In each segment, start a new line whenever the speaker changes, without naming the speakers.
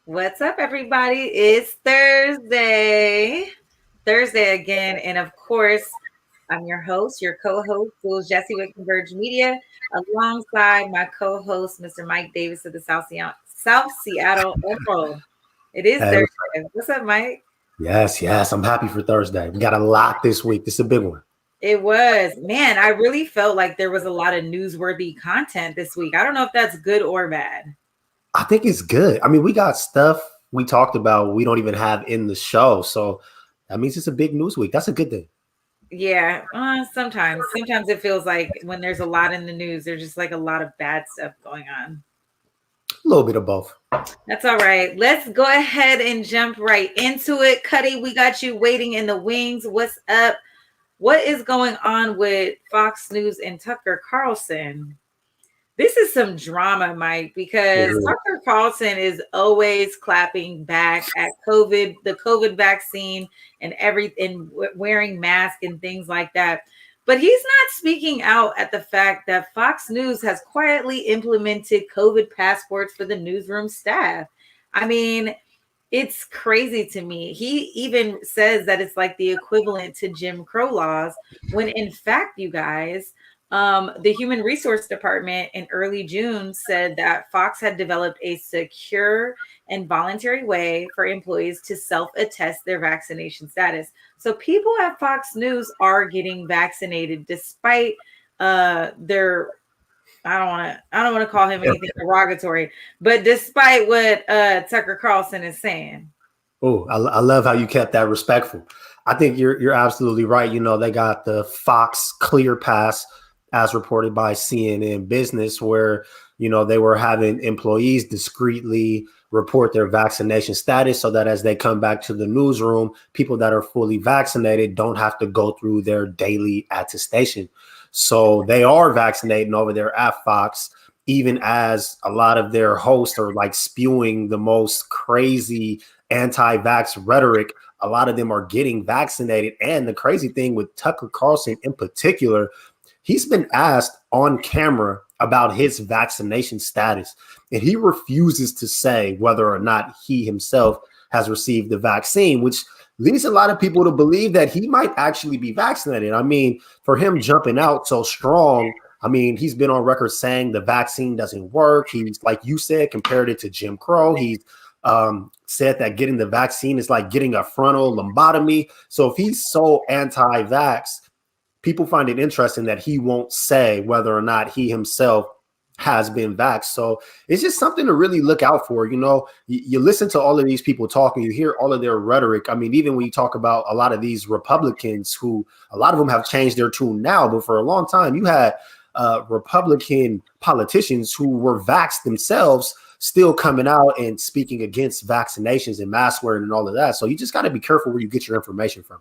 What's up, everybody? It's Thursday. Thursday again. And of course, I'm your host, your co-host, Jessie with Converge Media, alongside my co-host, Mr. Mike Davis of the South Seattle Emerald. It is
Hey,
Thursday. What's up, Mike?
yes. I'm happy for Thursday. We got a lot this week. This is a big one.
It was. Man, I really felt like there was a lot of newsworthy content this week. I don't know if that's good or bad.
I think it's good. I mean, we got stuff we talked about we don't even have in the show. So that means it's a big news week. That's a good thing.
Yeah, sometimes it feels like when there's a lot in the news, there's just like a lot of bad stuff going on.
A little bit of both.
That's all right. Let's go ahead and jump right into it. Cuddy, we got you waiting in the wings. What's up? What is going on with Fox News and Tucker Carlson? This is some drama, Mike, because Tucker Carlson is always clapping back at the COVID vaccine and wearing masks and things like that. But he's not speaking out at the fact that Fox News has quietly implemented COVID passports for the newsroom staff. I mean, it's crazy to me. He even says that it's like the equivalent to Jim Crow laws, when in fact, you guys, the Human Resource Department in early June said that Fox had developed a secure and voluntary way for employees to self-attest their vaccination status. So people at Fox News are getting vaccinated despite their, I don't want to call him anything derogatory, but despite what Tucker Carlson is saying.
Oh, I love how you kept that respectful. I think you're absolutely right. You know, they got the Fox Clear Pass, as reported by CNN Business, where, you know, they were having employees discreetly report their vaccination status so that as they come back to the newsroom, people that are fully vaccinated don't have to go through their daily attestation. So they are vaccinating over there at Fox, even as a lot of their hosts are like spewing the most crazy anti-vax rhetoric. A lot of them are getting vaccinated. And the crazy thing with Tucker Carlson in particular, he's been asked on camera about his vaccination status, and he refuses to say whether or not he himself has received the vaccine, which leads a lot of people to believe that he might actually be vaccinated. I mean, for him jumping out so strong, I mean, he's been on record saying the vaccine doesn't work. He's, like you said, compared it to Jim Crow. He's said that getting the vaccine is like getting a frontal lobotomy. So if he's so anti-vax, people find it interesting that he won't say whether or not he himself has been vaxxed. So it's just something to really look out for. You know, you listen to all of these people talking, you hear all of their rhetoric. I mean, even when you talk about a lot of these Republicans who a lot of them have changed their tune now, but for a long time, you had Republican politicians who were vaxxed themselves still coming out and speaking against vaccinations and mask wearing and all of that. So you just got to be careful where you get your information from.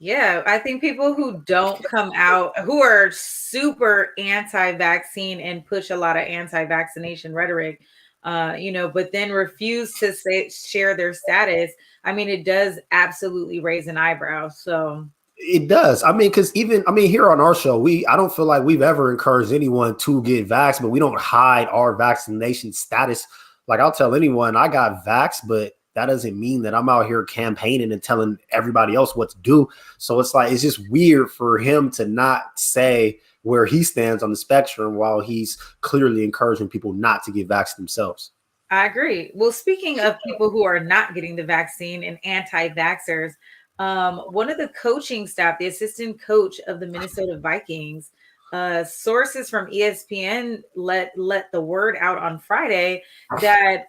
Yeah, I think people who don't come out, who are super anti-vaccine and push a lot of anti-vaccination rhetoric, but then refuse to share their status. I mean, it does absolutely raise an eyebrow. So
it does. I mean, because here on our show, I don't feel like we've ever encouraged anyone to get vaxxed, but we don't hide our vaccination status. Like I'll tell anyone I got vaxxed, but that doesn't mean that I'm out here campaigning and telling everybody else what to do. So it's like, it's just weird for him to not say where he stands on the spectrum while he's clearly encouraging people not to get vaxxed themselves.
I agree. Well, speaking of people who are not getting the vaccine and anti-vaxxers, one of the coaching staff, the assistant coach of the Minnesota Vikings, sources from ESPN let the word out on Friday that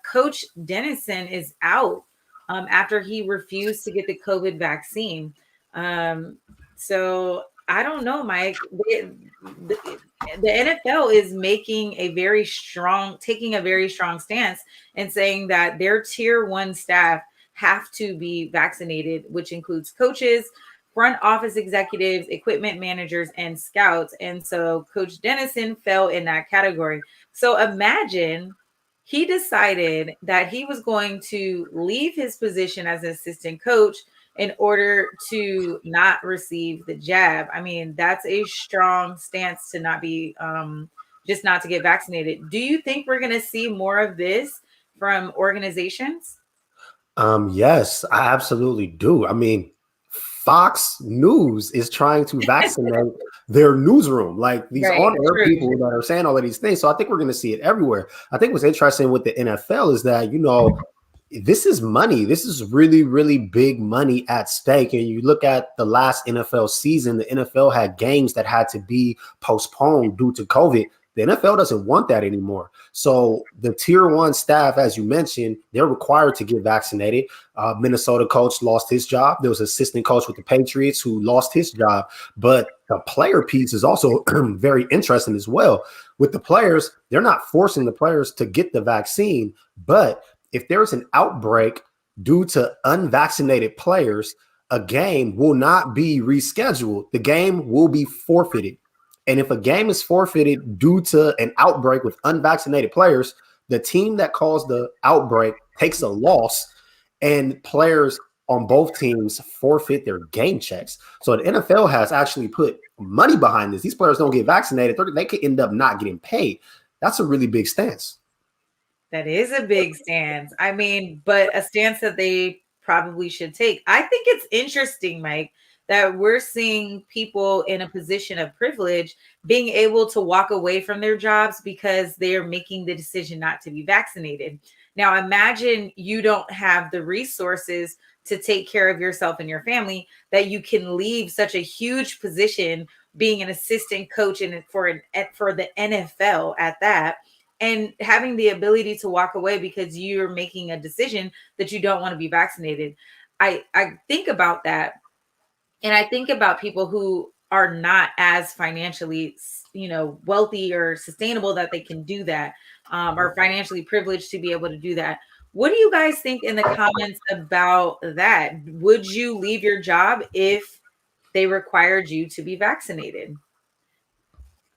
Coach Dennison is out after he refused to get the COVID vaccine. So I don't know, Mike. The NFL is taking a very strong stance and saying that their tier 1 staff have to be vaccinated, which includes coaches, front office executives, equipment managers, and scouts. And so Coach Dennison fell in that category. So imagine he decided that he was going to leave his position as an assistant coach in order to not receive the jab. I mean, that's a strong stance to not be just not to get vaccinated. Do you think we're going to see more of this from organizations?
Yes, I absolutely do. I mean, Fox News is trying to vaccinate their newsroom, like these
Right.
on-air
True.
people that are saying all of these things. So I think we're going to see it everywhere. I think what's interesting with the NFL is that, this is money. This is really, really big money at stake. And you look at the last NFL season, the NFL had games that had to be postponed due to COVID. The NFL doesn't want that anymore. So the tier 1 staff, as you mentioned, they're required to get vaccinated. Minnesota coach lost his job. There was an assistant coach with the Patriots who lost his job. But the player piece is also very interesting as well. With the players, they're not forcing the players to get the vaccine. But if there's an outbreak due to unvaccinated players, a game will not be rescheduled. The game will be forfeited. And if a game is forfeited due to an outbreak with unvaccinated players, the team that caused the outbreak takes a loss, and players on both teams forfeit their game checks. So the NFL has actually put money behind this. These players don't get vaccinated, they could end up not getting paid. That's a really big stance.
That is a big stance. I mean, but a stance that they probably should take. I think it's interesting, Mike, that we're seeing people in a position of privilege being able to walk away from their jobs because they are making the decision not to be vaccinated. Now, imagine you don't have the resources to take care of yourself and your family, that you can leave such a huge position being an assistant coach for the NFL at that, and having the ability to walk away because you're making a decision that you don't want to be vaccinated. I think about that, and I think about people who are not as financially, wealthy or sustainable that they can do that, or financially privileged to be able to do that. What do you guys think in the comments about that? Would you leave your job if they required you to be vaccinated?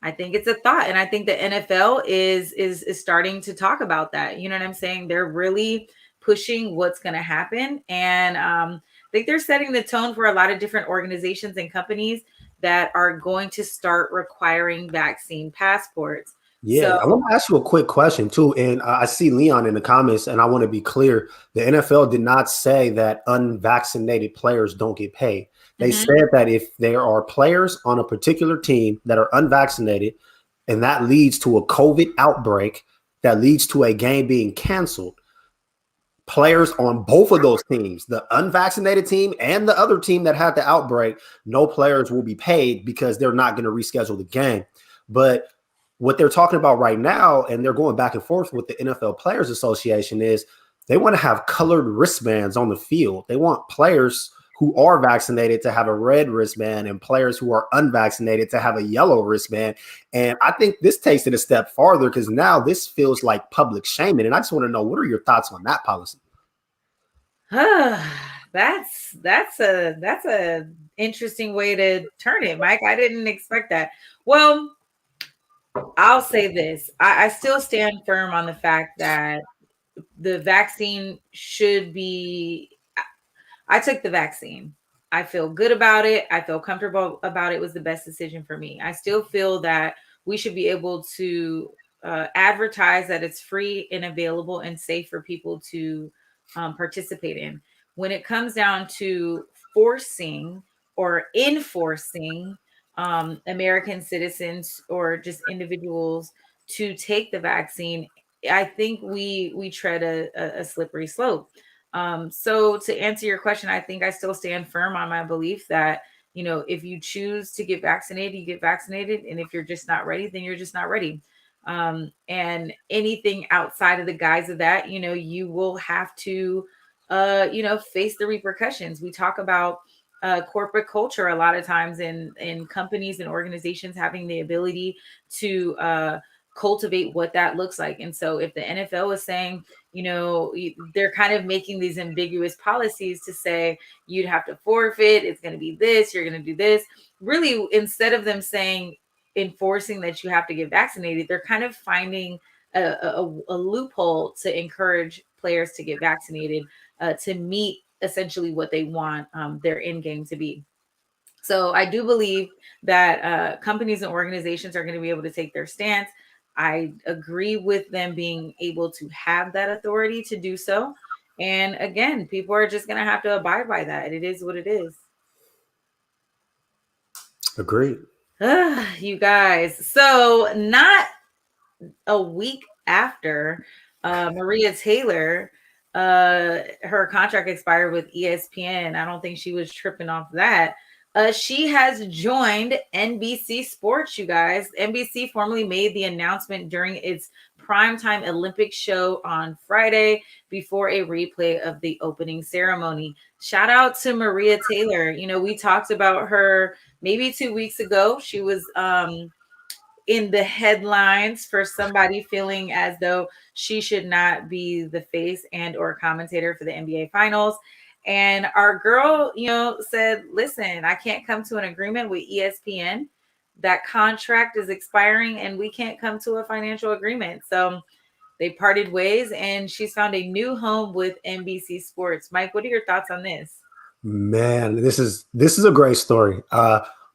I think it's a thought, and I think the NFL is starting to talk about that. You know what I'm saying? They're really pushing what's going to happen, and I think they're setting the tone for a lot of different organizations and companies that are going to start requiring vaccine passports.
Yeah,
So,
I want to ask you a quick question too. And I see Leon in the comments, and I want to be clear. The NFL did not say that unvaccinated players don't get paid. They said that if there are players on a particular team that are unvaccinated, and that leads to a COVID outbreak, that leads to a game being canceled, players on both of those teams, the unvaccinated team and the other team that had the outbreak, no players will be paid because they're not going to reschedule the game. But what they're talking about right now, and they're going back and forth with the NFL Players Association, is they want to have colored wristbands on the field. They want players who are vaccinated to have a red wristband and players who are unvaccinated to have a yellow wristband. And I think this takes it a step farther because now this feels like public shaming. And I just want to know, what are your thoughts on that policy?
that's a interesting way to turn it, Mike. I didn't expect that. Well, I'll say this. I still stand firm on the fact that the vaccine should be. I took the vaccine. I feel good about it. I feel comfortable about it. It was the best decision for me. I still feel that we should be able to advertise that it's free and available and safe for people to participate in. When it comes down to forcing or enforcing American citizens or just individuals to take the vaccine, I think we tread a slippery slope. So to answer your question, I think I still stand firm on my belief that, if you choose to get vaccinated, you get vaccinated. And if you're just not ready, then you're just not ready. And anything outside of the guise of that, you will have to, face the repercussions. We talk about corporate culture a lot of times in companies and organizations having the ability to cultivate what that looks like. And so if the NFL is saying, they're kind of making these ambiguous policies to say you'd have to forfeit, it's going to be this, you're going to do this. Really, instead of them saying enforcing that you have to get vaccinated, they're kind of finding a loophole to encourage players to get vaccinated to meet essentially what they want their end game to be. So I do believe that companies and organizations are going to be able to take their stance. I agree with them being able to have that authority to do so. And again, people are just going to have to abide by that. It is what it is.
Agreed.
You guys. So, not a week after Maria Taylor, her contract expired with ESPN. I don't think she was tripping off that. She has joined NBC Sports, you guys. NBC formally made the announcement during its primetime Olympic show on Friday before a replay of the opening ceremony. Shout out to Maria Taylor. We talked about her maybe 2 weeks ago. She was in the headlines for somebody feeling as though she should not be the face and or commentator for the NBA finals. And our girl, said, listen, I can't come to an agreement with ESPN. That contract is expiring and we can't come to a financial agreement. So they parted ways and she's found a new home with NBC Sports. Mike, what are your thoughts on this?
Man, this is a great story.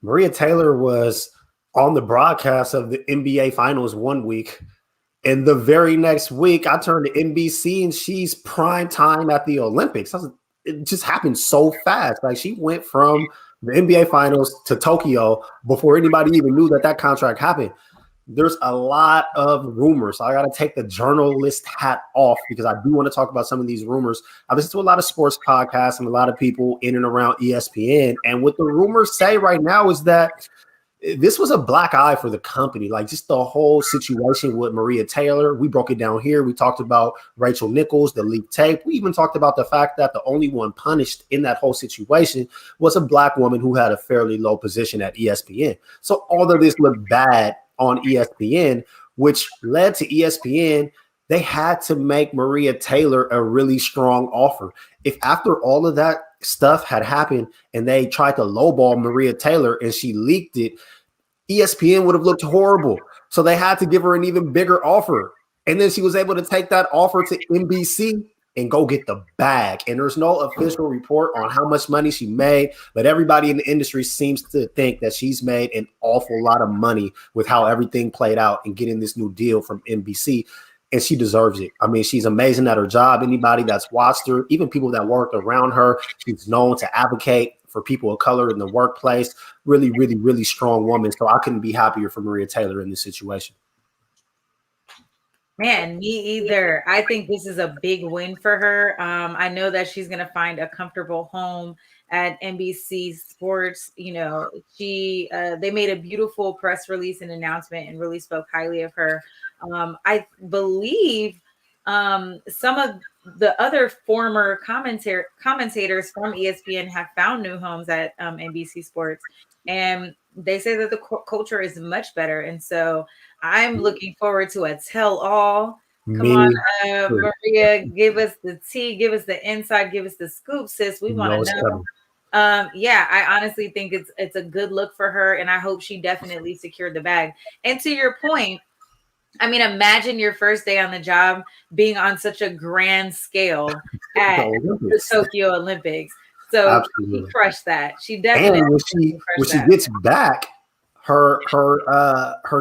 Maria Taylor was on the broadcast of the NBA Finals one week, and the very next week, I turned to NBC and she's prime time at the Olympics. It just happened so fast. Like she went from the NBA Finals to Tokyo before anybody even knew that contract happened. There's a lot of rumors. I got to take the journalist hat off because I do want to talk about some of these rumors. I listen to a lot of sports podcasts and a lot of people in and around ESPN. And what the rumors say right now is that this was a black eye for the company, like just the whole situation with Maria Taylor. We broke it down here. We talked about Rachel Nichols, the leaked tape. We even talked about the fact that the only one punished in that whole situation was a black woman who had a fairly low position at ESPN. So all of this looked bad on ESPN, which led to ESPN. They had to make Maria Taylor a really strong offer. If after all of that stuff had happened and they tried to lowball Maria Taylor and she leaked it, ESPN would have looked horrible. So they had to give her an even bigger offer. And then she was able to take that offer to NBC and go get the bag. And there's no official report on how much money she made, but everybody in the industry seems to think that she's made an awful lot of money with how everything played out and getting this new deal from NBC. And she deserves it. I mean, she's amazing at her job. Anybody that's watched her, even people that worked around her, she's known to advocate for people of color in the workplace. Really, really, really strong woman. So I couldn't be happier for Maria Taylor in this situation.
Man, me either. I think this is a big win for her. I know that she's going to find a comfortable home at NBC Sports. They made a beautiful press release and announcement and really spoke highly of her. I believe some of the other former commentators from ESPN have found new homes at NBC Sports, and they say that the culture is much better. And so I'm looking forward to a tell-all. Come on, Maria, give us the tea, give us the inside, give us the scoop, sis. We want to know Yeah, I honestly think it's a good look for her, and I hope she definitely secured the bag. And to your point, I mean, imagine your first day on the job being on such a grand scale
The
at the
Olympics.
Tokyo Olympics. So she
Absolutely.
crushed that. She definitely
And when
crushed
she
that.
gets back, her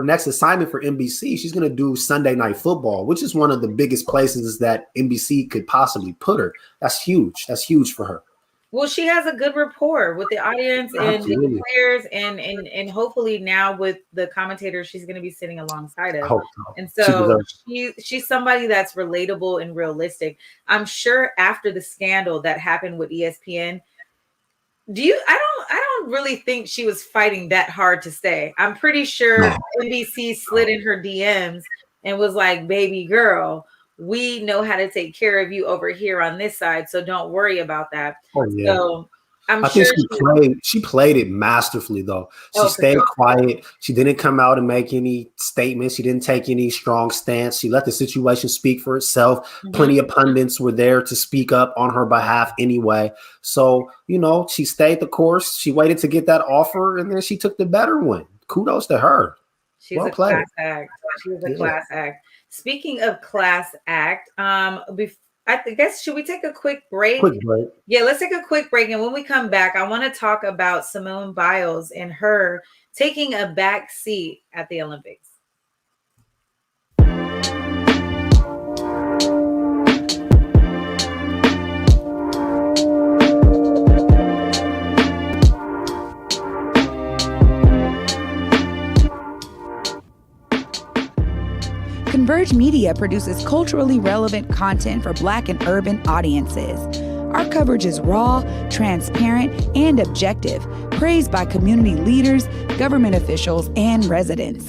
next assignment for NBC, she's gonna do Sunday Night Football, which is one of the biggest places that NBC could possibly put her. That's huge. That's huge for her.
Well, she has a good rapport with the audience and with the
Absolutely.
players, and hopefully now with the commentators she's going to be sitting alongside
I
of.
hope so.
And
She
so
deserves
she's somebody that's relatable and realistic. I'm sure after the scandal that happened with ESPN, I don't really think she was fighting that hard to stay. I'm pretty sure
no.
NBC slid in her DMs and was like, "Baby girl, we know how to take care of you over here on this side, so don't worry about that."
Oh yeah.
So I'm
I think
sure
she played it masterfully though. She
for
stayed
sure.
quiet. She didn't come out and make any statements. She didn't take any strong stance. She let the situation speak for itself.
Mhm.
Plenty of pundits were there to speak up on her behalf anyway. So, she stayed the course. She waited to get that offer and then she took the better one. Kudos to her.
She's
Well
a
played.
class act. She was a class act. Speaking of class act, I guess should we take a quick break?
Quick break.
Yeah, let's take a quick break. And when we come back, I want to talk about Simone Biles and her taking a back seat at the Olympics.
Converge Media produces culturally relevant content for Black and urban audiences. Our coverage is raw, transparent, and objective, praised by community leaders, government officials, and residents.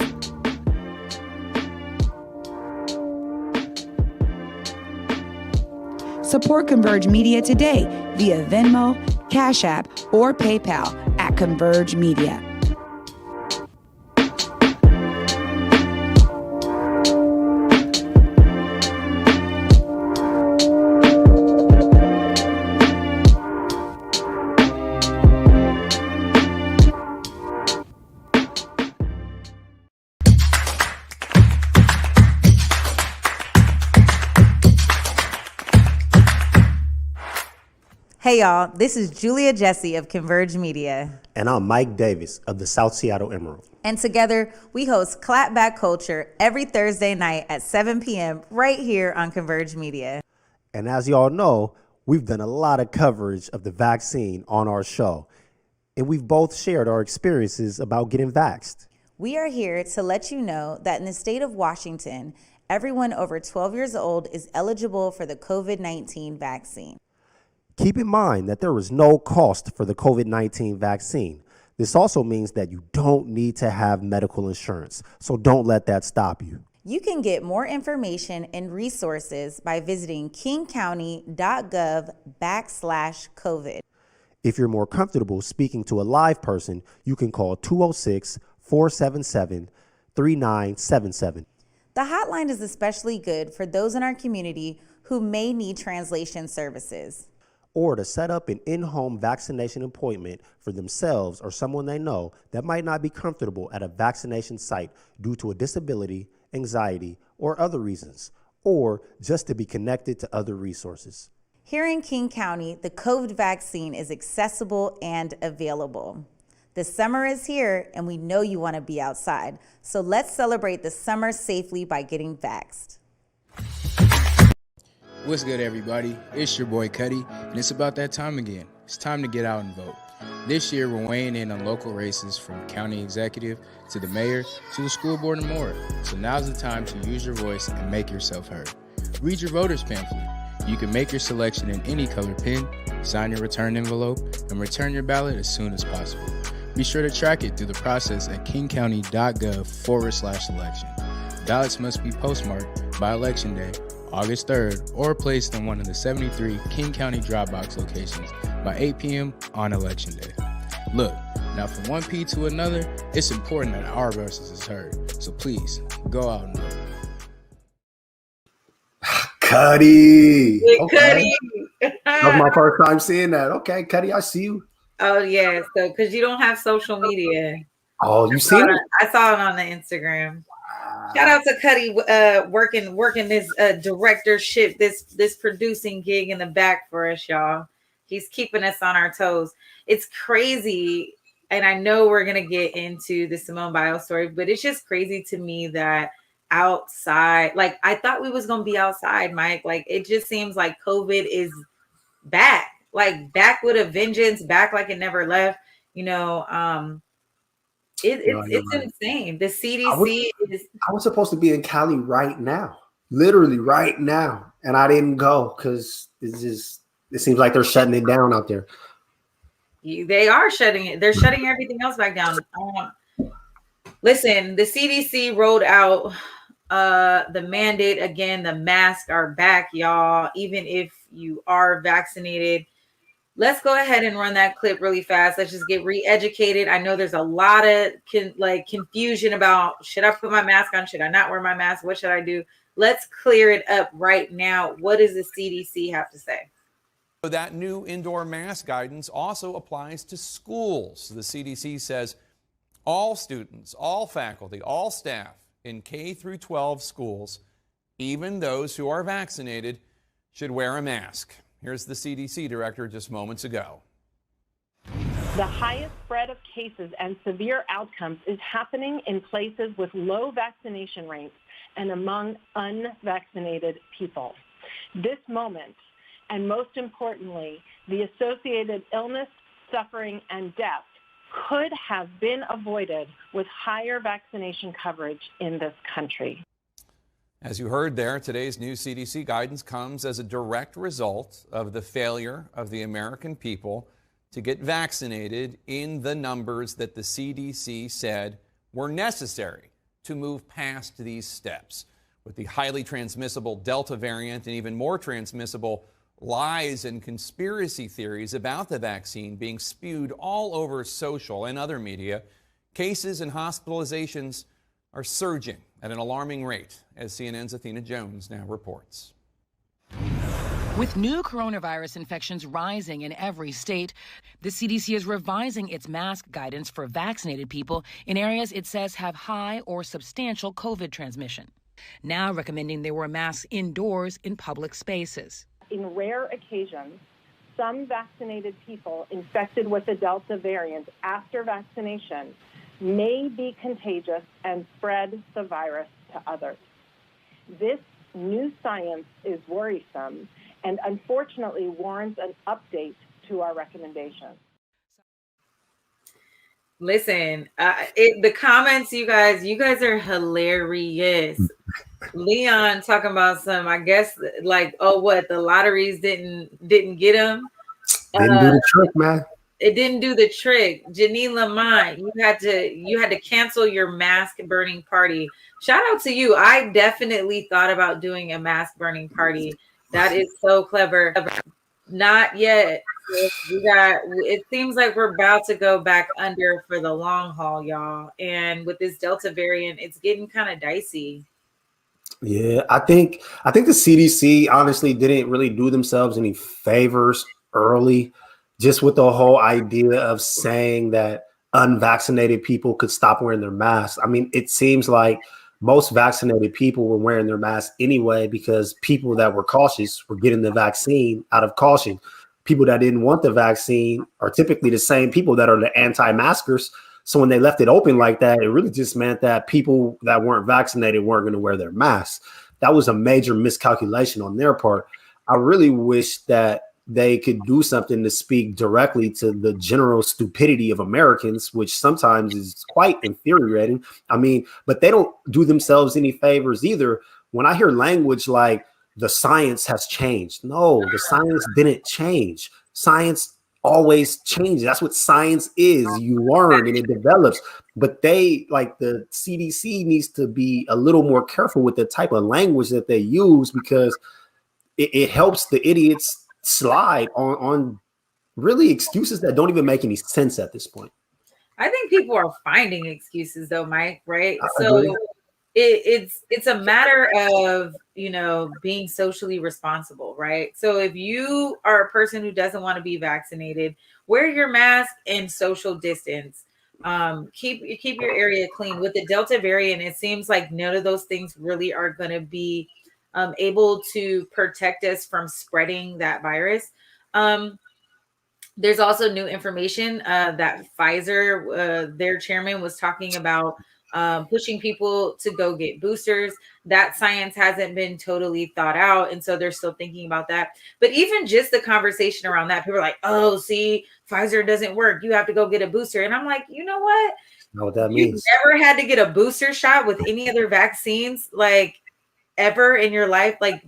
Support Converge Media today via Venmo, Cash App, or PayPal at Converge Media.
Hey y'all, this is Julia Jessie of Converge Media.
And I'm Mike Davis of the South Seattle Emerald.
And together, we host Clapback Culture every Thursday night at 7 p.m. right here on Converge Media.
And as y'all know, we've done a lot of coverage of the vaccine on our show. And we've both shared our experiences about getting vaxxed.
We are here to let you know that in the state of Washington, everyone over 12 years old is eligible for the COVID-19 vaccine.
Keep in mind that there is no cost for the COVID-19 vaccine. This also means that you don't need to have medical insurance, so don't let that stop you.
You can get more information and resources by visiting kingcounty.gov/COVID.
If you're more comfortable speaking to a live person, you can call 206-477-3977.
The hotline is especially good for those in our community who may need translation services.
Or to set up an in-home vaccination appointment for themselves or someone they know that might not be comfortable at a vaccination site due to a disability, anxiety, or other reasons, or just to be connected to other resources.
Here in King County, the COVID vaccine is accessible and available. The summer is here, and we know you want to be outside. So let's celebrate the summer safely by getting vaxxed.
What's good, everybody? It's your boy Cuddy, and it's about that time again. It's time to get out and vote. This year, we're weighing in on local races from county executive to the mayor to the school board and more. So now's the time to use your voice and make yourself heard. Read your voter's pamphlet. You can make your selection in any color pen, sign your return envelope, and return your ballot as soon as possible. Be sure to track it through the process at kingcounty.gov/election. Ballots must be postmarked by Election Day, August 3rd, or placed in one of the 73 King County drop box locations by 8 p.m. on Election Day. Look, now from one P to another, it's important that our voices is heard. So please, go out and vote.
Cuddy. Okay.
Cuddy.
That was my first time seeing that. Okay, Cuddy, I see you.
Oh yeah, so because you don't have social media.
Oh, you seen it?
I saw it on the Instagram. Shout out to Cuddy working this directorship, this producing gig in the back for us, y'all. He's keeping us on our toes. It's crazy, and I know we're gonna get into the Simone Biles story, but it's just crazy to me that outside, like I thought we was gonna be outside, Mike. Like it just seems like COVID is back, like back with a vengeance, back like it never left. You know, it's
Right.
insane. The CDC is.
I was supposed to be in Cali right now, literally right now, and I didn't go because it seems like they're shutting it down out there.
They are shutting it. They're shutting everything else back down. Listen, the CDC rolled out the mandate again. The masks are back, y'all. Even if you are vaccinated, let's go ahead and run that clip really fast. Let's just get re-educated. I know there's a lot of confusion about should I put my mask on? Should I not wear my mask? What should I do? Let's clear it up right now. What does the CDC have to say?
That new indoor mask guidance also applies to schools. The CDC says all students, all faculty, all staff in K through 12 schools, even those who are vaccinated, should wear a mask. Here's the CDC director just moments ago.
The highest spread of cases and severe outcomes is happening in places with low vaccination rates and among unvaccinated people. This moment, and most importantly, the associated illness, suffering, and death could have been avoided with higher vaccination coverage in this country.
As you heard there, today's new CDC guidance comes as a direct result of the failure of the American people to get vaccinated in the numbers that the CDC said were necessary to move past these steps. With the highly transmissible Delta variant and even more transmissible lies and conspiracy theories about the vaccine being spewed all over social and other media, cases and hospitalizations are surging at an alarming rate, as CNN's Athena Jones now reports.
With new coronavirus infections rising in every state, the CDC is revising its mask guidance for vaccinated people in areas it says have high or substantial COVID transmission, now recommending they wear masks indoors in public spaces.
In rare occasions, some vaccinated people infected with the Delta variant after vaccination may be contagious and spread the virus to others. This new science is worrisome and unfortunately warrants an update to our recommendations.
Listen, the comments, you guys are hilarious. Leon talking about some, I guess, like, oh, what, the lotteries didn't get him.
Didn't do the trick, man.
It didn't do the trick. Janine Lamont, you had to cancel your mask burning party. Shout out to you. I definitely thought about doing a mask burning party. That is so clever. Not yet. It seems like we're about to go back under for the long haul, y'all. And with this Delta variant, it's getting kind of dicey.
Yeah, I think the CDC honestly didn't really do themselves any favors early, just with the whole idea of saying that unvaccinated people could stop wearing their masks. I mean, it seems like most vaccinated people were wearing their masks anyway because people that were cautious were getting the vaccine out of caution. People that didn't want the vaccine are typically the same people that are the anti-maskers. So when they left it open like that, it really just meant that people that weren't vaccinated weren't going to wear their masks. That was a major miscalculation on their part. I really wish that they could do something to speak directly to the general stupidity of Americans, which sometimes is quite infuriating. I mean, but they don't do themselves any favors either. When I hear language like the science has changed, no, the science didn't change. Science always changes. That's what science is. You learn and it develops. But they, like the CDC, needs to be a little more careful with the type of language that they use because it helps the idiots slide on really excuses that don't even make any sense at this point.
I think people are finding excuses though, Mike, right? So it's a matter of, you know, being socially responsible, right? So if you are a person who doesn't want to be vaccinated, wear your mask and social distance. Keep your area clean. With the Delta variant, it seems like none of those things really are going to be able to protect us from spreading that virus. There's also new information that Pfizer, their chairman, was talking about pushing people to go get boosters. That science hasn't been totally thought out. And so they're still thinking about that. But even just the conversation around that, people are like, oh, see, Pfizer doesn't work. You have to go get a booster. And I'm like, you know what?
Know what that
You've
means?
never had to get a booster shot with any other vaccines, like ever in your life. Like,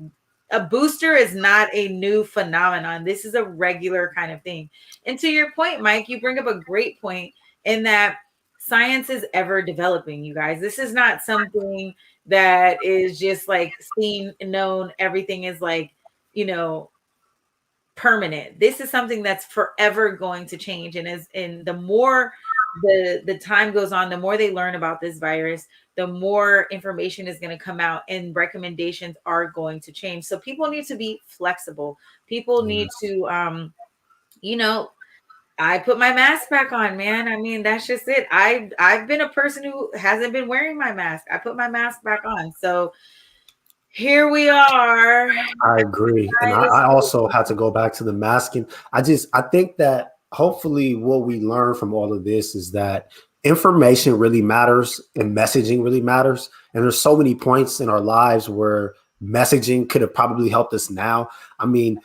a booster is not a new phenomenon. This is a regular kind of thing. And to your point, Mike, you bring up a great point in that science is ever developing, you guys. This is not something that is just like seen, known, everything is like, you know, permanent. This is something that's forever going to change. And the more the time goes on, the more they learn about this virus, the more information is going to come out and recommendations are going to change. So people need to be flexible. People need to, you know, I put my mask back on, man. I mean, that's just it. I've been a person who hasn't been wearing my mask. I put my mask back on. So here we are.
I agree. And I also had to go back to the masking. I think that hopefully what we learn from all of this is that information really matters and messaging really matters. And there's so many points in our lives where messaging could have probably helped us now. I mean,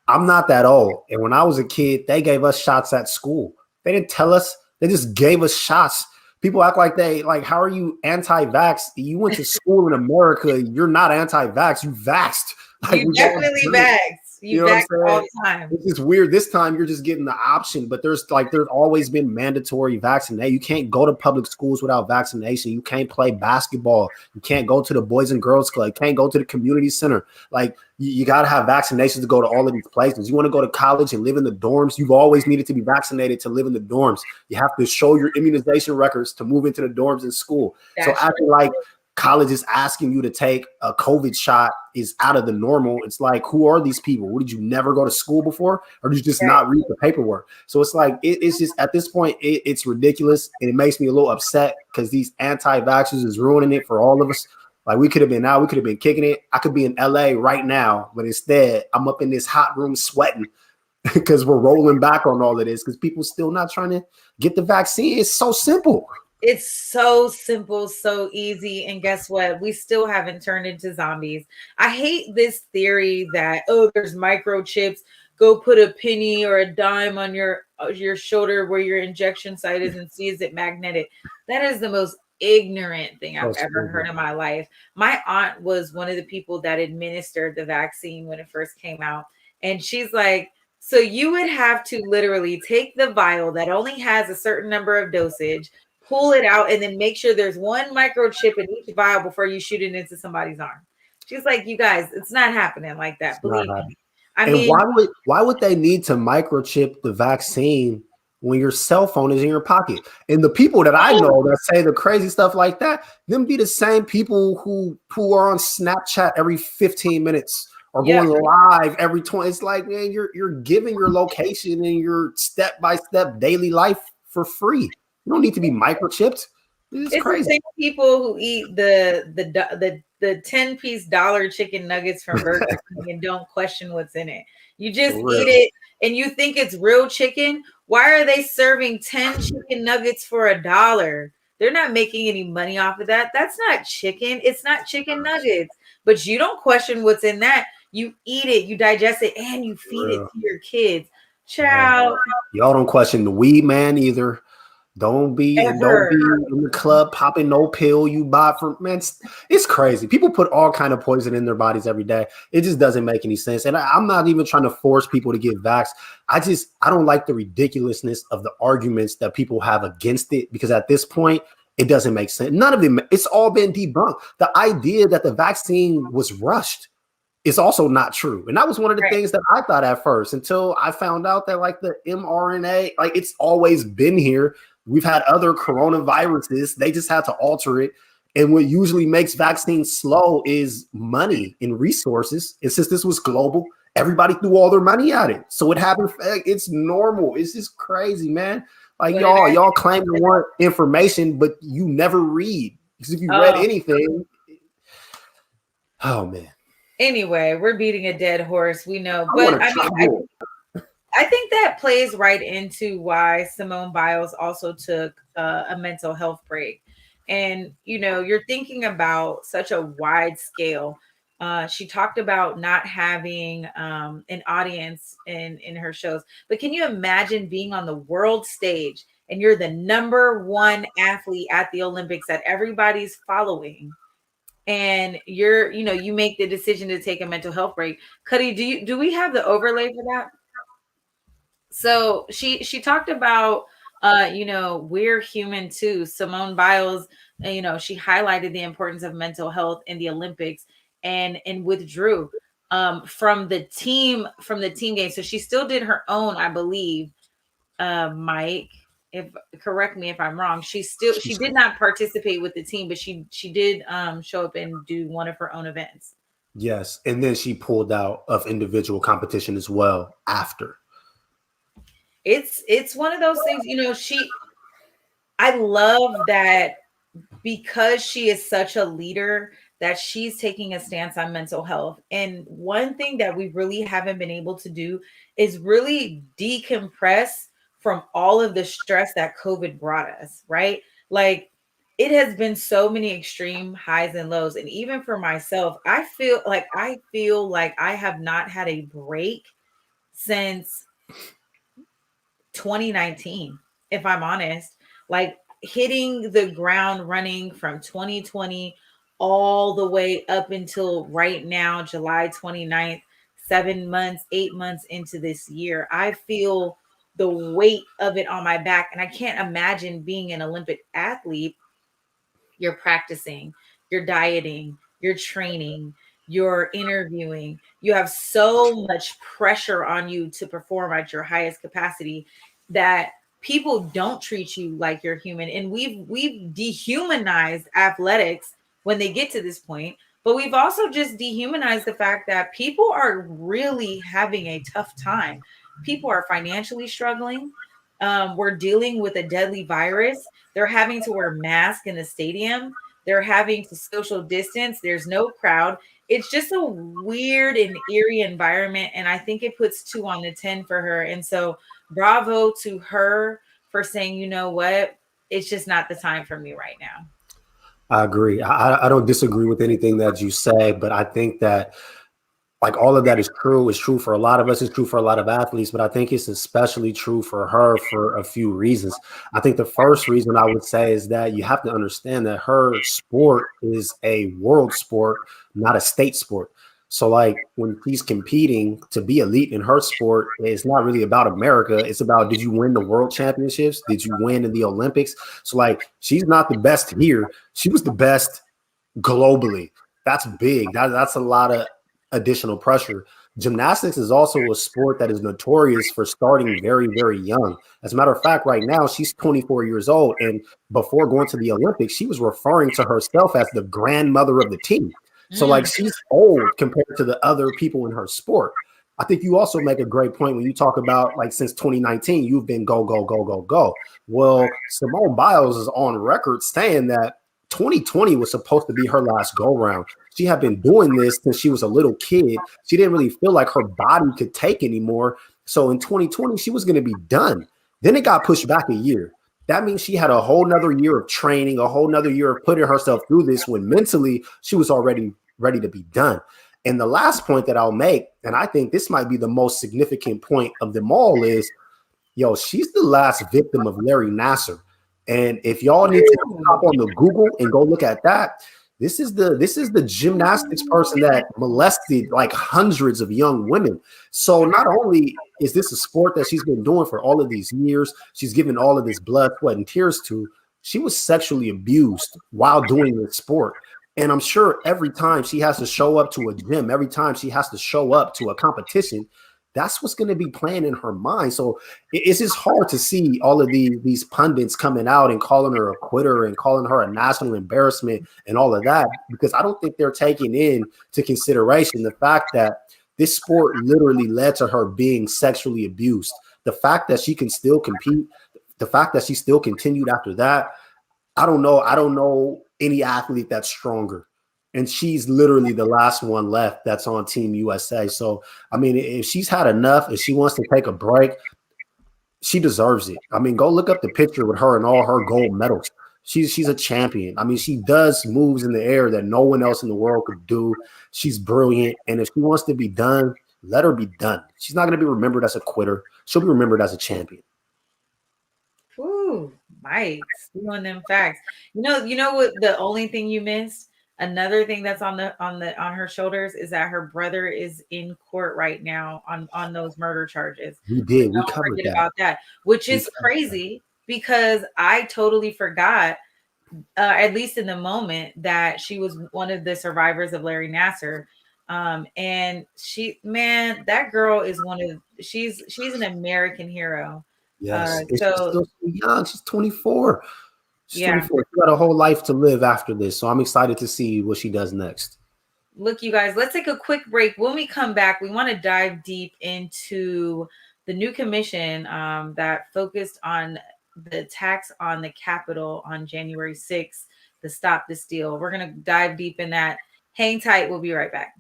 I'm not that old. And when I was a kid, they gave us shots at school. They didn't tell us. They just gave us shots. People act like, how are you anti-vax? You went to school in America. You're not anti-vax. You vaxxed. Like,
you definitely vaxxed. You vax all the time.
It's just weird. This time you're just getting the option, but there's always been mandatory vaccination. You can't go to public schools without vaccination. You can't play basketball. You can't go to the Boys and Girls Club. You can't go to the community center. Like, you got to have vaccinations to go to all of these places. You want to go to college and live in the dorms, you've always needed to be vaccinated to live in the dorms. You have to show your immunization records to move into the dorms in school. That's so acting like college is asking you to take a COVID shot is out of the normal. It's like, who are these people? What, did you never go to school before? Or did you just not read the paperwork? So it's like, it's just, at this point, it's ridiculous. And it makes me a little upset because these anti-vaxxers is ruining it for all of us. Like, we could have been kicking it. I could be in LA right now, but instead I'm up in this hot room sweating because we're rolling back on all of this because people still not trying to get the vaccine. It's so simple.
It's so simple, so easy. And guess what? We still haven't turned into zombies. I hate this theory that, oh, there's microchips. Go put a penny or a dime on your shoulder where your injection site is and see is it magnetic. That is the most ignorant thing I've ever heard in my life. My aunt was one of the people that administered the vaccine when it first came out. And she's like, so you would have to literally take the vial that only has a certain number of dosage, pull it out, and then make sure there's one microchip in each vial before you shoot it into somebody's arm. She's like, you guys, it's not happening like that. Believe me. I mean,
why would they need to microchip the vaccine when your cell phone is in your pocket? And the people that I know that say the crazy stuff like that, them be the same people who are on Snapchat every 15 minutes or going live every 20. It's like, man, you're giving your location and your step-by-step daily life for free. You don't need to be microchipped. It's crazy.
The same people who eat the 10-piece dollar chicken nuggets from Burger King and don't question what's in it. You just eat it and you think it's real chicken. Why are they serving 10 chicken nuggets for $1? They're not making any money off of that. That's not chicken. It's not chicken nuggets. But you don't question what's in that. You eat it, you digest it, and you feed it to your kids. Ciao.
Y'all don't question the weed man either. Don't be in the club popping no pill you buy from, man. It's crazy. People put all kind of poison in their bodies every day. It just doesn't make any sense. And I'm not even trying to force people to get vaxxed. I don't like the ridiculousness of the arguments that people have against it, because at this point, it doesn't make sense. None of them. It's all been debunked. The idea that the vaccine was rushed is also not true. And that was one of the things that I thought at first, until I found out that, like, the mRNA, like, it's always been here. We've had other coronaviruses. They just had to alter it. And what usually makes vaccines slow is money and resources. And since this was global, everybody threw all their money at it. So it happened. It's normal. It's just crazy, man. Like y'all claim to want information, but you never read. Because if you read anything, oh man.
Anyway, we're beating a dead horse. We know, but I think that plays right into why Simone Biles also took a mental health break. And, you're thinking about such a wide scale. She talked about not having an audience in her shows. But can you imagine being on the world stage and you're the number one athlete at the Olympics that everybody's following? And you make the decision to take a mental health break. Cuddy, do we have the overlay for that? So she talked about, we're human too. Simone Biles, she highlighted the importance of mental health in the Olympics and withdrew from the team game. So she still did her own, I believe, Mike, correct me if I'm wrong. She did not participate with the team, but she did show up and do one of her own events.
Yes. And then she pulled out of individual competition as well after.
It's one of those things, I love that because she is such a leader that she's taking a stance on mental health. And one thing that we really haven't been able to do is really decompress from all of the stress that COVID brought us, right? Like, it has been so many extreme highs and lows. And even for myself, I feel like I have not had a break since 2019, if I'm honest. Like, hitting the ground running from 2020 all the way up until right now, July 29th, 8 months into this year. I feel the weight of it on my back. And I can't imagine being an Olympic athlete. You're practicing, you're dieting, you're training, you're interviewing. You have so much pressure on you to perform at your highest capacity that people don't treat you like you're human. And we've dehumanized athletics when they get to this point, but we've also just dehumanized the fact that people are really having a tough time. People are financially struggling. We're dealing with a deadly virus. They're having to wear masks in the stadium. They're having to social distance. There's no crowd. It's just a weird and eerie environment. And I think it puts 2 on the 10 for her. And so bravo to her for saying, you know what, it's just not the time for me right now.
I agree. I don't disagree with anything that you say, but I think that like all of that is true. It's true for a lot of us. It's true for a lot of athletes, but I think it's especially true for her for a few reasons. I think the first reason I would say is that you have to understand that her sport is a world sport, not a state sport. So like when she's competing to be elite in her sport, it's not really about America. It's about, did you win the world championships? Did you win in the Olympics? So like, she's not the best here. She was the best globally. That's big. That's a lot of additional pressure. Gymnastics is also a sport that is notorious for starting very, very young. As a matter of fact, right now, she's 24 years old. And before going to the Olympics, she was referring to herself as the grandmother of the team. So like she's old compared to the other people in her sport. I think you also make a great point when you talk about like since 2019, you've been go, go, go, go, go. Well, Simone Biles is on record saying that 2020 was supposed to be her last go round. She had been doing this since she was a little kid. She didn't really feel like her body could take anymore. So in 2020, she was going to be done. Then it got pushed back a year. That means she had a whole nother year of training, a whole nother year of putting herself through this when mentally she was already ready to be done. And the last point that I'll make, and I think this might be the most significant point of them all, is, she's the last victim of Larry Nassar. And if y'all need to hop on the Google and go look at that, this is the gymnastics person that molested like hundreds of young women. So not only is this a sport that she's been doing for all of these years, she's given all of this blood, sweat, and tears to, she was sexually abused while doing this sport. And I'm sure every time she has to show up to a gym, every time she has to show up to a competition, That's what's going to be playing in her mind. So it's just hard to see all of these pundits coming out and calling her a quitter and calling her a national embarrassment and all of that, because I don't think they're taking into consideration the fact that this sport literally led to her being sexually abused. The fact that she can still compete, the fact that she still continued after that, I don't know any athlete that's stronger. And she's literally the last one left that's on Team USA. So, I mean, if she's had enough, if she wants to take a break, she deserves it. I mean, go look up the picture with her and all her gold medals. She's a champion. I mean, she does moves in the air that no one else in the world could do. She's brilliant. And if she wants to be done, let her be done. She's not going to be remembered as a quitter. She'll be remembered as a champion.
Ooh, Mike, stealing them facts. You know what? The only thing you missed, another thing that's on her shoulders, is that her brother is in court right now on those murder charges.
We did.
Don't forget about that, which is crazy because I totally forgot, at least in the moment, that she was one of the survivors of Larry Nassar. And that girl is she's an American hero.
Yes.
So
she's still young. She's 24. She's
yeah.
24. She got a whole life to live after this. So I'm excited to see what she does next.
Look, you guys, let's take a quick break. When we come back, we want to dive deep into the new commission that focused on the attacks on the Capitol on January 6th, the Stop the Steal. We're going to dive deep in that. Hang tight. We'll be right back.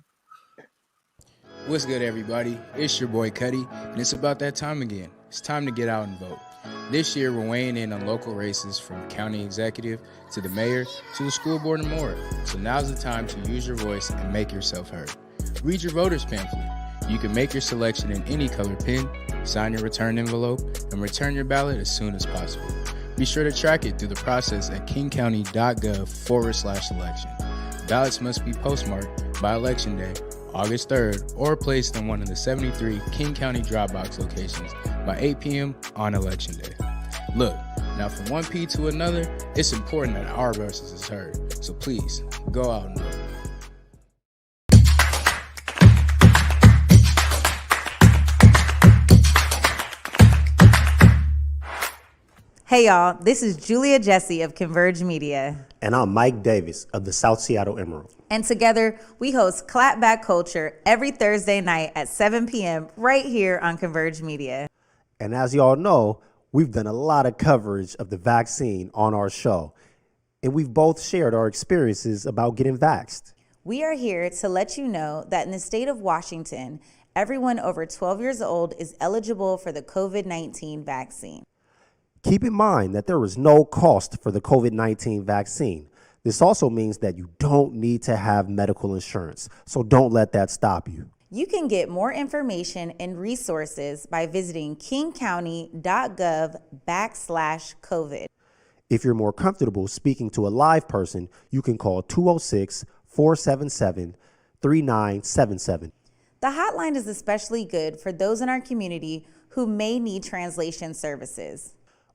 What's good, everybody? It's your boy Cuddy, and it's about that time again. It's time to get out and vote. This year, we're weighing in on local races from county executive to the mayor to the school board and more. So now's the time to use your voice and make yourself heard. Read your voter's pamphlet. You can make your selection in any color pen, sign your return envelope, and return your ballot as soon as possible. Be sure to track it through the process at kingcounty.gov/election. Ballots must be postmarked by Election Day, August 3rd, or placed in one of the 73 King County drop box locations by 8 p.m. on Election Day. Look, now from one P to another, it's important that our voices is heard. So please, go out and vote.
Hey y'all, this is Julia Jessie of Converge Media.
And I'm Mike Davis of the South Seattle Emerald.
And together, we host Clapback Culture every Thursday night at 7 p.m. right here on Converge Media.
And as y'all know, we've done a lot of coverage of the vaccine on our show. And we've both shared our experiences about getting vaxxed.
We are here to let you know that in the state of Washington, everyone over 12 years old is eligible for the COVID-19 vaccine.
Keep in mind that there is no cost for the COVID-19 vaccine. This also means that you don't need to have medical insurance, so don't let that stop you.
You can get more information and resources by visiting kingcounty.gov/COVID.
If you're more comfortable speaking to a live person, you can call 206-477-3977.
The hotline is especially good for those in our community who may need translation services.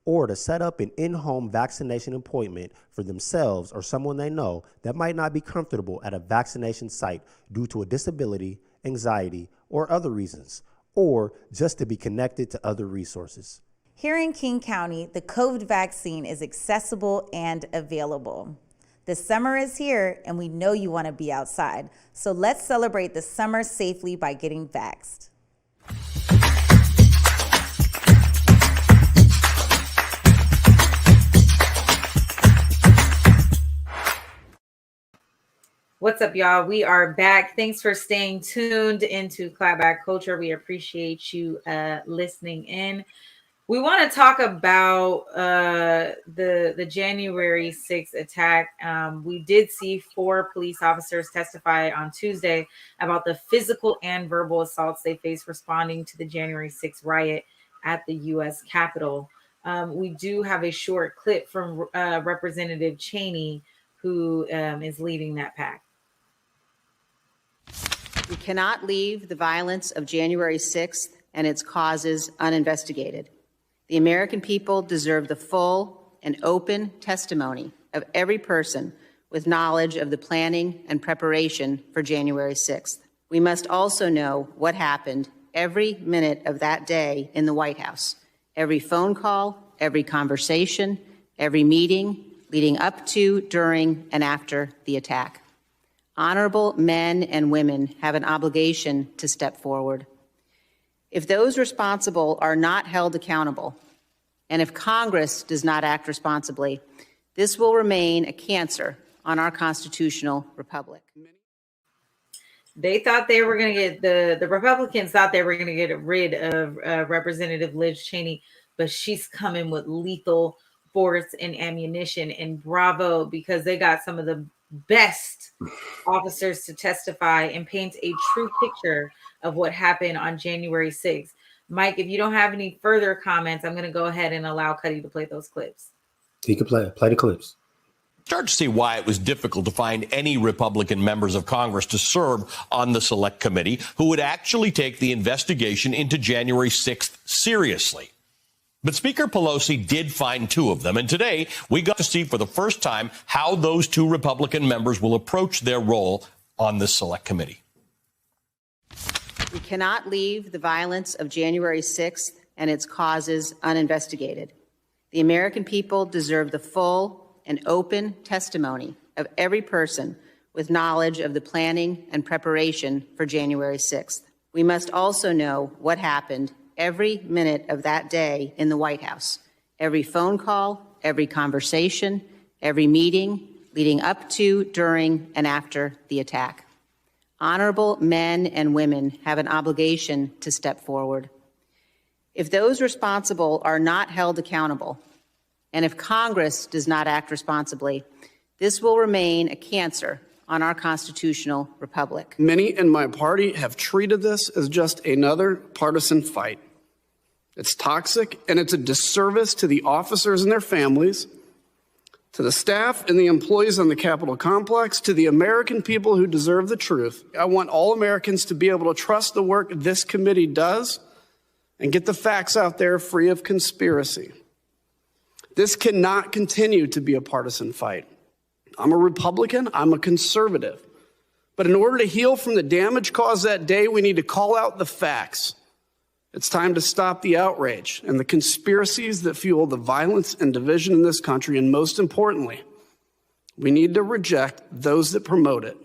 Or to set up an in-home vaccination appointment for themselves or someone they know that might not be comfortable at a vaccination site due to a disability, anxiety, or other reasons, or just to be connected to other resources.
Here in King County, the COVID vaccine is accessible and available. The summer is here, and we know you want to be outside. So let's celebrate the summer safely by getting vaxxed.
What's up, y'all? We are back. Thanks for staying tuned into Clapback Culture. We appreciate you listening in. We want to talk about the January 6th attack. We did see 4 police officers testify on Tuesday about the physical and verbal assaults they faced responding to the January 6th riot at the U.S. Capitol. We do have a short clip from Representative Cheney, who is leading that pack.
We cannot leave the violence of January 6th and its causes uninvestigated. The American people deserve the full and open testimony of every person with knowledge of the planning and preparation for January 6th. We must also know what happened every minute of that day in the White House, every phone call, every conversation, every meeting leading up to, during, and after the attack. Honorable men and women have an obligation to step forward. If those responsible are not held accountable, and if Congress does not act responsibly, this will remain a cancer on our constitutional republic.
They thought they were going to get the Republicans thought they were going to get rid of Representative Liz Cheney, but she's coming with lethal force and ammunition. And bravo, because they got some of the best officers to testify and paint a true picture of what happened on January 6th. Mike, if you don't have any further comments, I'm going to go ahead and allow Cuddy to play those clips.
He could play the clips.
Start to see why it was difficult to find any Republican members of Congress to serve on the Select Committee who would actually take the investigation into January 6th seriously. But Speaker Pelosi did find two of them, and today we got to see for the first time how those two Republican members will approach their role on the Select Committee.
We cannot leave the violence of January 6th and its causes uninvestigated. The American people deserve the full and open testimony of every person with knowledge of the planning and preparation for January 6th. We must also know what happened every minute of that day in the White House, every phone call, every conversation, every meeting leading up to, during, and after the attack. Honorable men and women have an obligation to step forward. If those responsible are not held accountable, and if Congress does not act responsibly, this will remain a cancer on our constitutional republic.
Many in my party have treated this as just another partisan fight. It's toxic, and it's a disservice to the officers and their families, to the staff and the employees on the Capitol complex, to the American people who deserve the truth. I want all Americans to be able to trust the work this committee does and get the facts out there free of conspiracy. This cannot continue to be a partisan fight. I'm a Republican, I'm a conservative. But in order to heal from the damage caused that day, we need to call out the facts. It's time to stop the outrage and the conspiracies that fuel the violence and division in this country. And most importantly, we need to reject those that promote it.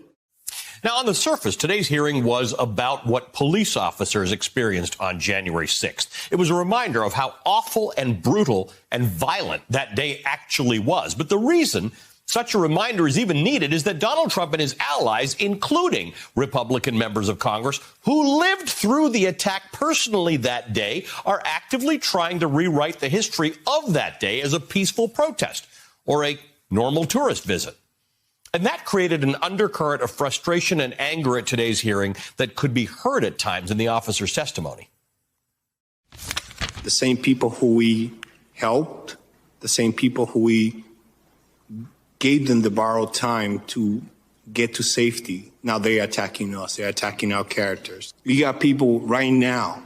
Now, on the surface, today's hearing was about what police officers experienced on January 6th. It was a reminder of how awful and brutal and violent that day actually was. But the reason such a reminder is even needed is that Donald Trump and his allies, including Republican members of Congress who lived through the attack personally that day, are actively trying to rewrite the history of that day as a peaceful protest or a normal tourist visit. And that created an undercurrent of frustration and anger at today's hearing that could be heard at times in the officer's testimony.
The same people who we helped, the same people who we gave them the borrowed time to get to safety, now they're attacking us. They're attacking our characters. We got people right now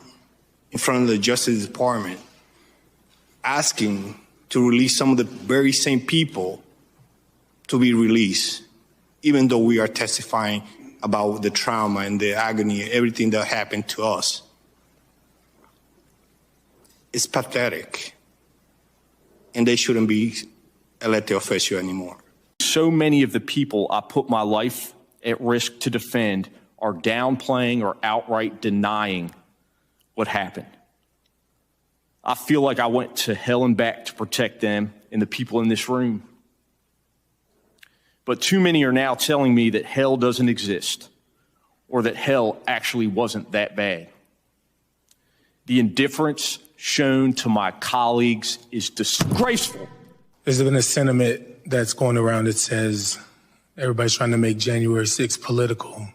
in front of the Justice Department asking to release some of the very same people to be released, even though we are testifying about the trauma and the agony, everything that happened to us. It's pathetic, and they shouldn't be elected official anymore.
So many of the people I put my life at risk to defend are downplaying or outright denying what happened. I feel like I went to hell and back to protect them and the people in this room. But too many are now telling me that hell doesn't exist or that hell actually wasn't that bad. The indifference shown to my colleagues is disgraceful.
There's been a sentiment that's going around that says everybody's trying to make January 6th political.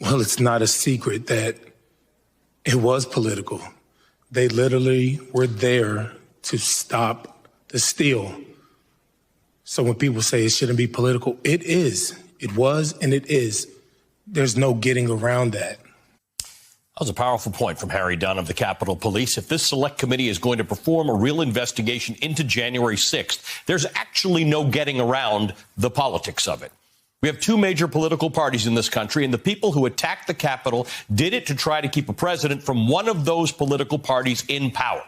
Well, it's not a secret that it was political. They literally were there to stop the steal. So when people say it shouldn't be political, it is. It was and it is. There's no getting around that.
That was a powerful point from Harry Dunn of the Capitol Police. If this select committee is going to perform a real investigation into January 6th, there's actually no getting around the politics of it. We have two major political parties in this country, and the people who attacked the Capitol did it to try to keep a president from one of those political parties in power.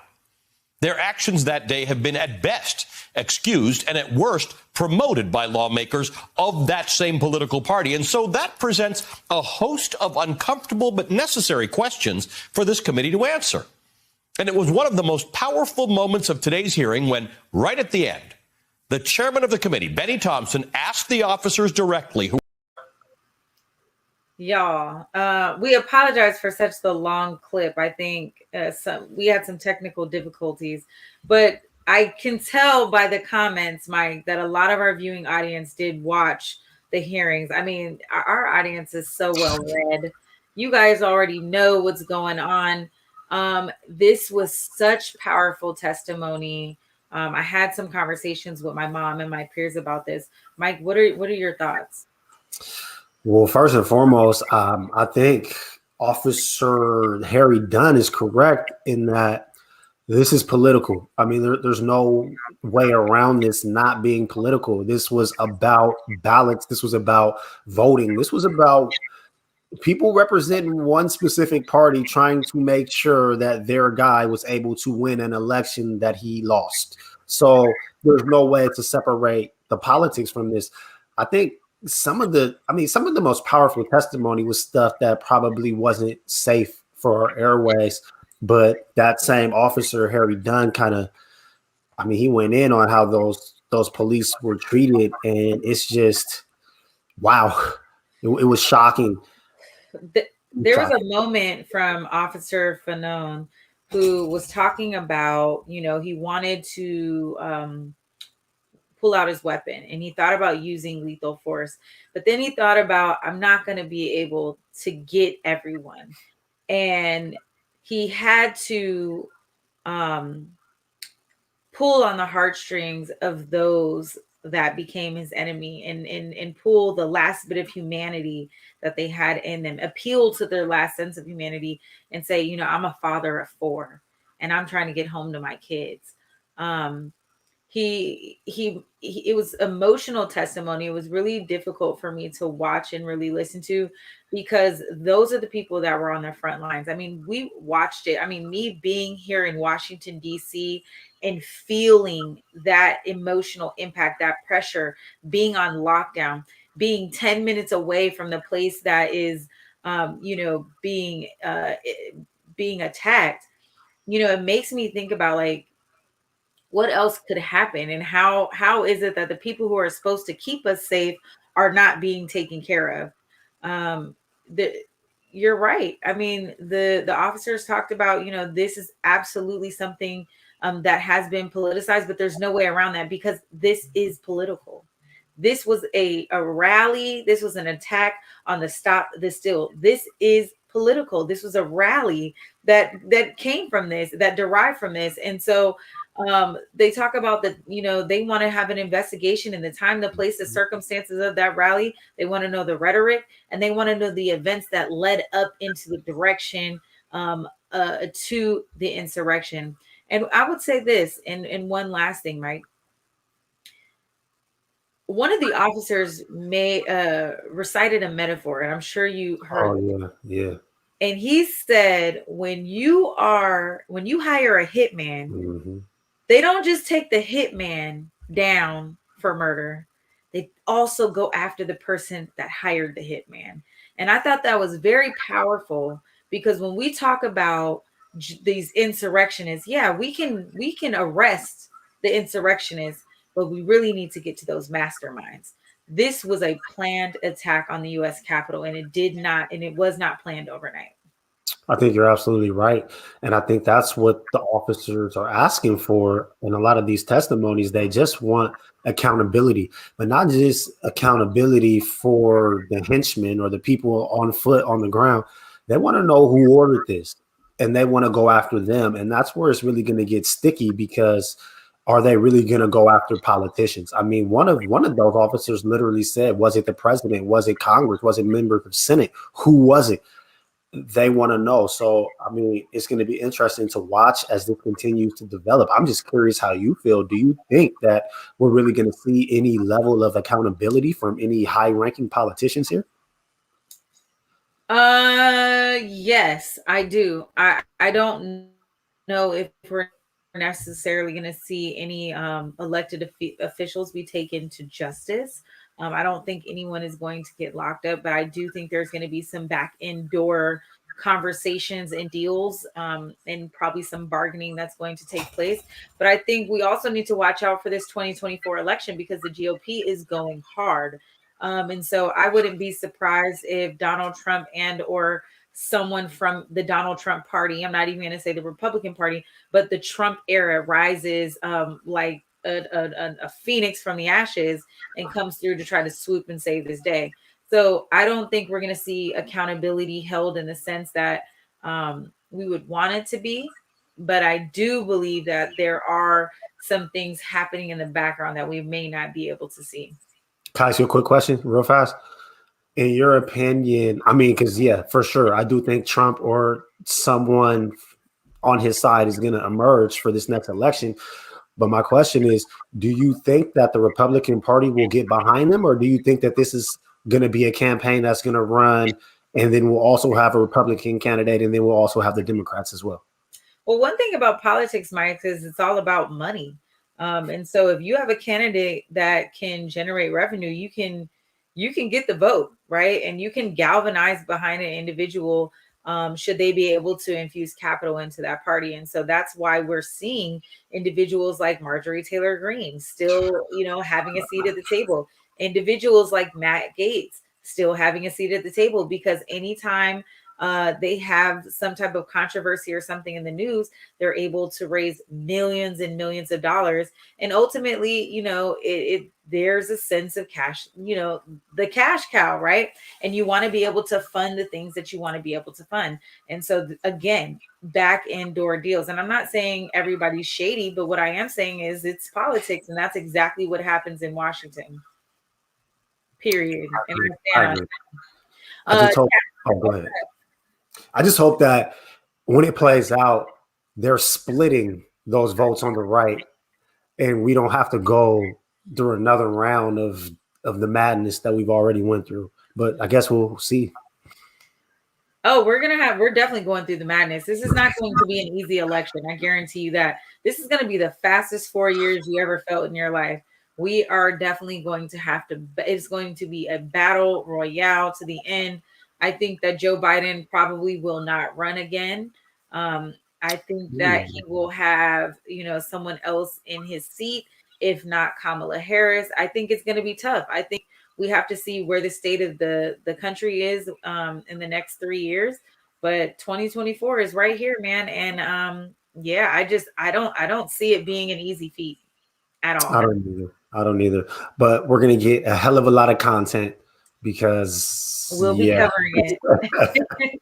Their actions that day have been at best excused and at worst promoted by lawmakers of that same political party. And so that presents a host of uncomfortable but necessary questions for this committee to answer. And it was one of the most powerful moments of today's hearing when, right at the end, the chairman of the committee, Benny Thompson, asked the officers directly who.
Y'all, we apologize for such the long clip. I think we had some technical difficulties, but I can tell by the comments, Mike, that a lot of our viewing audience did watch the hearings. I mean, our audience is so well read. You guys already know what's going on. This was such powerful testimony. I had some conversations with my mom and my peers about this. Mike, what are your thoughts?
Well, first and foremost, I think Officer Harry Dunn is correct in that this is political. I mean, there's no way around this not being political. This was about ballots. This was about voting. This was about people representing one specific party trying to make sure that their guy was able to win an election that he lost. So there's no way to separate the politics from this. I think some of the most powerful testimony was stuff that probably wasn't safe for our airways. But that same officer, Harry Dunn, he went in on how those police were treated. And it's just, wow, it was shocking.
There was a moment from Officer Fanone who was talking about, he wanted to pull out his weapon and he thought about using lethal force. But then he thought about, I'm not going to be able to get everyone. And he had to pull on the heartstrings of those that became his enemy and pull the last bit of humanity that they had in them, appeal to their last sense of humanity and say, I'm a father of 4 and I'm trying to get home to my kids. It was emotional testimony. It was really difficult for me to watch and really listen to because those are the people that were on the front lines. I mean, we watched it. I mean, me being here in Washington, D.C. and feeling that emotional impact, that pressure, being on lockdown, being 10 minutes away from the place that is, being attacked, it makes me think about like, what else could happen and how is it that the people who are supposed to keep us safe are not being taken care of? You're right. I mean, the officers talked about, this is absolutely something that has been politicized, but there's no way around that because this is political. This was a rally. This was an attack on the Stop the Steal. This is political. This was a rally that came from this, that derived from this. And so they talk about that, they want to have an investigation in the time, the place, the circumstances of that rally. They want to know the rhetoric and they want to know the events that led up into the direction to the insurrection. And I would say this, and one last thing, Mike. One of the officers recited a metaphor, and I'm sure you heard.
Oh, yeah. And
he said, when you hire a hitman,
mm-hmm.
They don't just take the hitman down for murder. They also go after the person that hired the hitman. And I thought that was very powerful because when we talk about these insurrectionists, we can arrest the insurrectionists, but we really need to get to those masterminds. This was a planned attack on the U.S. Capitol, and it was not planned overnight.
I think you're absolutely right. And I think that's what the officers are asking for. In a lot of these testimonies, they just want accountability, but not just accountability for the henchmen or the people on foot on the ground. They want to know who ordered this and they want to go after them. And that's where it's really going to get sticky because are they really going to go after politicians? I mean, one of those officers literally said, was it the president? Was it Congress? Was it members of Senate? Who was it? they want to know. So, I mean, it's going to be interesting to watch as this continues to develop. I'm just curious how you feel. Do you think that we're really going to see any level of accountability from any high-ranking politicians here?
Yes, I do. I don't know if we're necessarily going to see any elected officials be taken to justice. I don't think anyone is going to get locked up, but I do think there's going to be some back end door conversations and deals, and probably some bargaining that's going to take place. But I think we also need to watch out for this 2024 election because the GOP is going hard. And so I wouldn't be surprised if Donald Trump and or someone from the Donald Trump party, I'm not even going to say the Republican Party, but the Trump era rises like a phoenix from the ashes and comes through to try to swoop and save this day. So I don't think we're going to see accountability held in the sense that we would want it to be. But I do believe that there are some things happening in the background that we may not be able to see.
Can I ask you a quick question real fast? In your opinion, I mean, because, yeah, for sure, I do think Trump or someone on his side is going to emerge for this next election. But my question is, do you think that the Republican Party will get behind them, or do you think that this is going to be a campaign that's going to run and then we'll also have a Republican candidate and then we'll also have the Democrats as well?
Well, one thing about politics, Mike, is it's all about money. And so if you have a candidate that can generate revenue, you can get the vote, right? And you can galvanize behind an individual should they be able to infuse capital into that party. And so that's why we're seeing individuals like Marjorie Taylor Greene still, having a seat at the table. Individuals like Matt Gaetz still having a seat at the table, because anytime they have some type of controversy or something in the news, they're able to raise millions and millions of dollars. And ultimately, there's a sense of cash, the cash cow, right? And you want to be able to fund the things that you want to be able to fund. And so again, back end door deals. And I'm not saying everybody's shady, but what I am saying is it's politics. And that's exactly what happens in Washington. Period.
I just hope, go ahead. I just hope that when it plays out, they're splitting those votes on the right, and we don't have to go through another round of the madness that we've already went through. But I guess we'll see.
Oh, we're definitely going through the madness. This is not going to be an easy election. I guarantee you that. This is going to be the fastest 4 years you ever felt in your life. We are definitely going to have to, it's going to be a battle royale to the end. I think that Joe Biden probably will not run again. I think that he will have, someone else in his seat, if not Kamala Harris. I think it's going to be tough. I think we have to see where the state of the country is in the next 3 years. But 2024 is right here, man. And I don't see it being an easy feat at all.
I don't either. But we're going to get a hell of a lot of content because
we'll be covering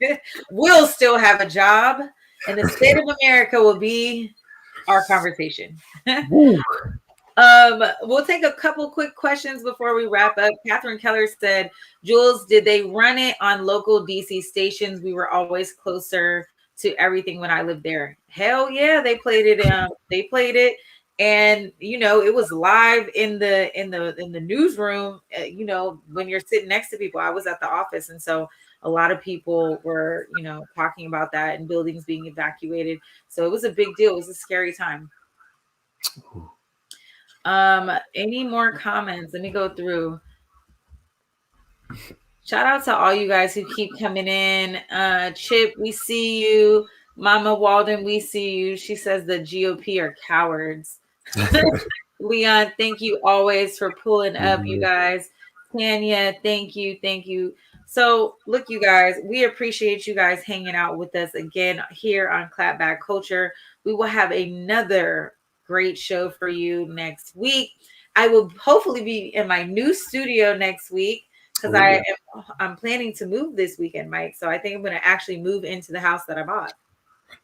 it. We'll still have a job, and the state of America will be our conversation. We'll take a couple quick questions before we wrap up. Catherine Keller said, Jules, did they run it on local DC stations? We were always closer to everything when I lived there. Hell yeah, they played it. They played it. And, it was live in the newsroom, when you're sitting next to people. I was at the office. And so a lot of people were, talking about that and buildings being evacuated. So it was a big deal. It was a scary time. Any more comments? Let me go through. Shout out to all you guys who keep coming in. Chip, we see you. Mama Walden, we see you. She says the GOP are cowards. Leon, thank you always for pulling up, you guys. Tanya, thank you. So look, you guys, we appreciate you guys hanging out with us again here on Clapback Culture. We will have another great show for you next week. I will hopefully be in my new studio next week because I'm planning to move this weekend, Mike. So I think I'm going to actually move into the house that I bought.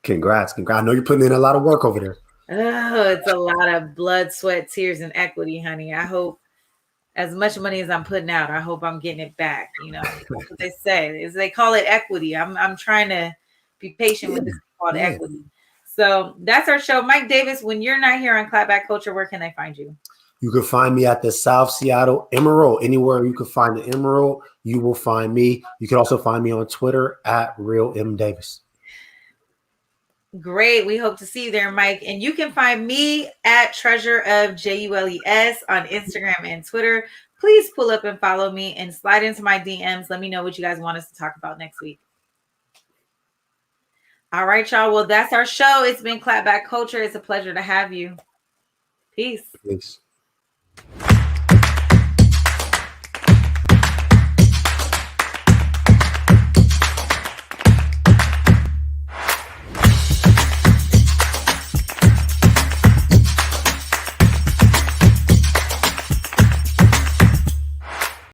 Congrats. I know you're putting in a lot of work over there.
Oh, it's a lot of blood, sweat, tears, and equity, honey. I hope as much money as I'm putting out, I hope I'm getting it back. You know, that's what they say. Is they call it equity. I'm trying to be patient with this called equity. So that's our show. Mike Davis, when you're not here on Clapback Culture, where can they find you?
You can find me at the South Seattle Emerald. Anywhere you can find the Emerald, you will find me. You can also find me on Twitter at Real M Davis.
Great. We hope to see you there, Mike. And you can find me at Treasure of JULES on Instagram and Twitter. Please pull up and follow me and slide into my DMs. Let me know what you guys want us to talk about next week. All right, y'all. Well, that's our show. It's been Clapback Culture. It's a pleasure to have you. Peace.
Peace.